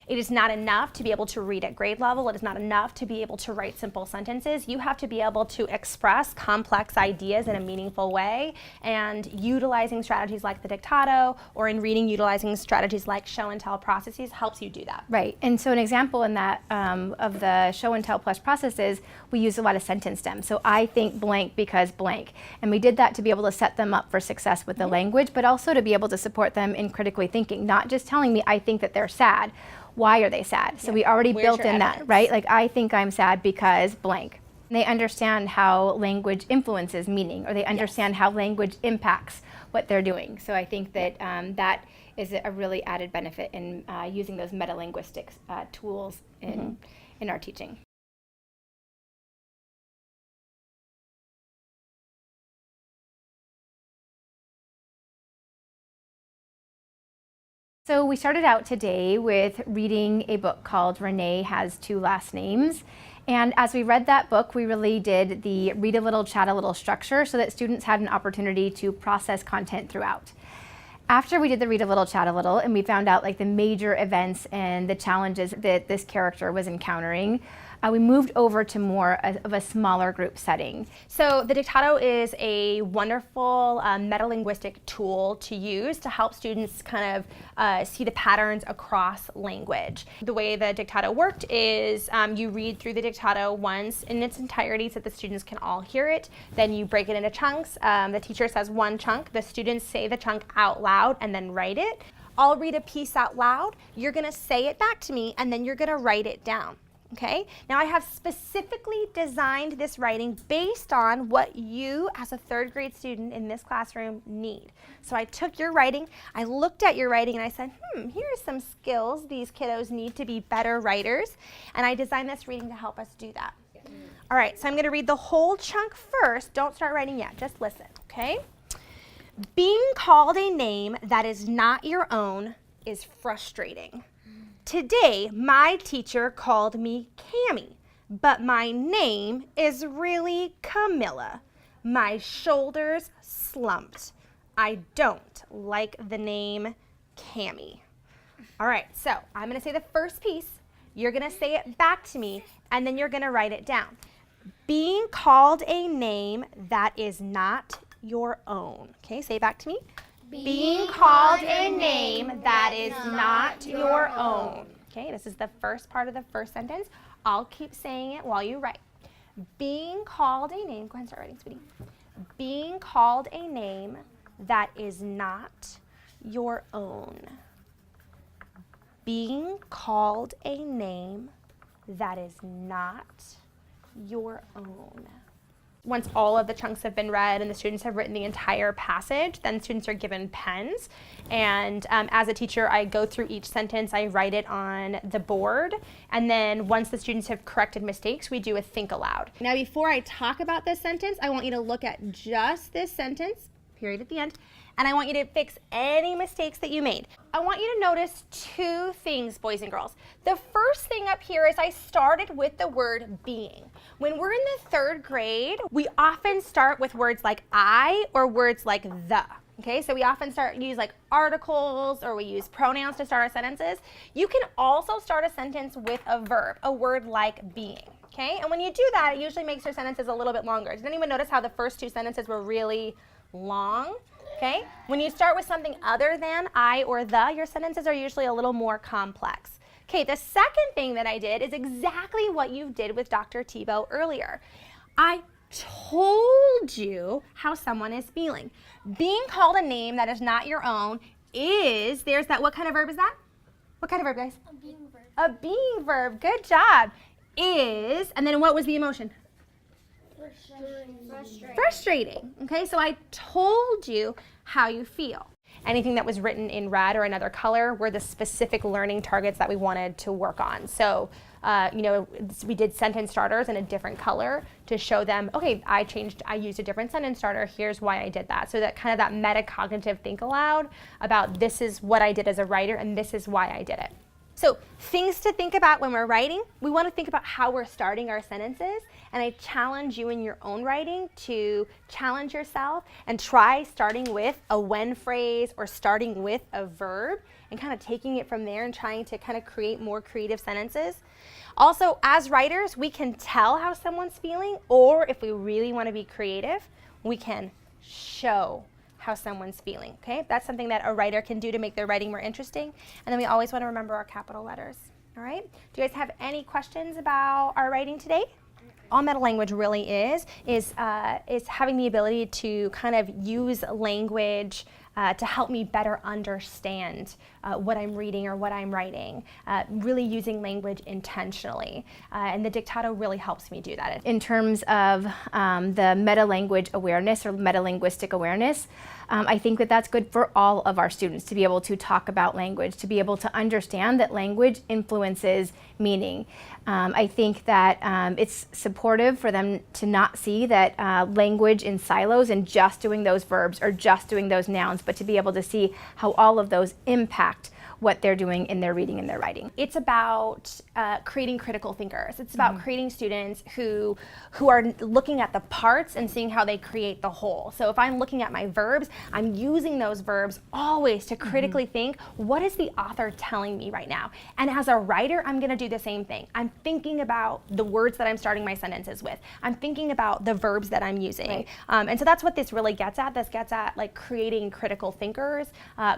It is not enough to be able to read at grade level. It is not enough to be able to write simple sentences. You have to be able to express complex ideas in a meaningful way, and utilizing strategies like the dictato, or in reading utilizing strategies like show and tell processes helps you do that. Right, and so an example in that of the show and tell plus processes, we use a lot of sentence stems. So I think blank because blank. And we did that to be able to set them up for success with the language, but also to be able to support them in critically thinking, not just telling me I think that they're sad. Why are they sad? So we already built in that, right? Like, I think I'm sad because blank. And they understand how language influences meaning, or they understand how language impacts what they're doing. So I think that that is a really added benefit in using those metalinguistics tools in our teaching. So we started out today with reading a book called Renee Has Two Last Names. And as we read that book, we really did the read a little, chat a little structure so that students had an opportunity to process content throughout. After we did the read a little, chat a little, and we found out like the major events and the challenges that this character was encountering, we moved over to more of a smaller group setting. So the dictato is a wonderful metalinguistic tool to use to help students kind of see the patterns across language. The way the dictato worked is you read through the dictato once in its entirety so that the students can all hear it. Then you break it into chunks. The teacher says one chunk. The students say the chunk out loud and then write it. I'll read a piece out loud. You're going to say it back to me, and then you're going to write it down. Okay, now I have specifically designed this writing based on what you as a third grade student in this classroom need. So I took your writing, I looked at your writing, and I said, here are some skills these kiddos need to be better writers, and I designed this reading to help us do that. All right, so I'm going to read the whole chunk first. Don't start writing yet, just listen, okay? Being called a name that is not your own is frustrating. Today, my teacher called me Cammy, but my name is really Camilla. My shoulders slumped. I don't like the name Cammy. All right, so I'm going to say the first piece. You're going to say it back to me, and then you're going to write it down. Being called a name that is not your own. Okay, say it back to me. Being called a name that is not your own. Okay, this is the first part of the first sentence. I'll keep saying it while you write. Being called a name, go ahead and start writing, sweetie. Being called a name that is not your own. Being called a name that is not your own. Once all of the chunks have been read and the students have written the entire passage, then students are given pens. And as a teacher, I go through each sentence, I write it on the board, and then once the students have corrected mistakes, we do a think aloud. Now before I talk about this sentence, I want you to look at just this sentence, period at the end, and I want you to fix any mistakes that you made. I want you to notice two things, boys and girls. The first thing up here is I started with the word being. When we're in the third grade, we often start with words like I or words like the. Okay, so we often use like articles, or we use pronouns to start our sentences. You can also start a sentence with a verb, a word like being. Okay, and when you do that, it usually makes your sentences a little bit longer. Did anyone notice how the first two sentences were really long? Okay, when you start with something other than I or the, your sentences are usually a little more complex. Okay, the second thing that I did is exactly what you did with Dr. Tebow earlier. I told you how someone is feeling. Being called a name that is not your own is, there's that, what kind of verb is that? What kind of verb, guys? A being verb. A being verb, good job. Is, and then what was the emotion? Frustrating. Okay, so I told you how you feel. Anything that was written in red or another color were the specific learning targets that we wanted to work on. So, we did sentence starters in a different color to show them, okay, I used a different sentence starter, here's why I did that. So that kind of that metacognitive think aloud about this is what I did as a writer and this is why I did it. So things to think about when we're writing, we want to think about how we're starting our sentences, and I challenge you in your own writing to challenge yourself and try starting with a when phrase or starting with a verb and kind of taking it from there and trying to kind of create more creative sentences. Also, as writers, we can tell how someone's feeling, or if we really want to be creative, we can show how someone's feeling, okay? That's something that a writer can do to make their writing more interesting. And then we always want to remember our capital letters, all right? Do you guys have any questions about our writing today? All metalanguage really is having the ability to kind of use language to help me better understand what I'm reading or what I'm writing, really using language intentionally. And the Dictato really helps me do that. In terms of the metalanguage awareness or metalinguistic awareness, I think that that's good for all of our students to be able to talk about language, to be able to understand that language influences meaning. I think that it's supportive for them to not see that language in silos and just doing those verbs or just doing those nouns, but to be able to see how all of those impact what they're doing in their reading and their writing. It's about creating critical thinkers. It's about creating students who are looking at the parts and seeing how they create the whole. So if I'm looking at my verbs, I'm using those verbs always to critically think, what is the author telling me right now? And as a writer, I'm gonna do the same thing. I'm thinking about the words that I'm starting my sentences with. I'm thinking about the verbs that I'm using. Right. And so that's what this really gets at. This gets at like creating critical thinkers,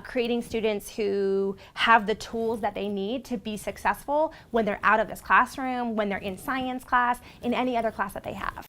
creating students who have the tools that they need to be successful when they're out of this classroom, when they're in science class, in any other class that they have.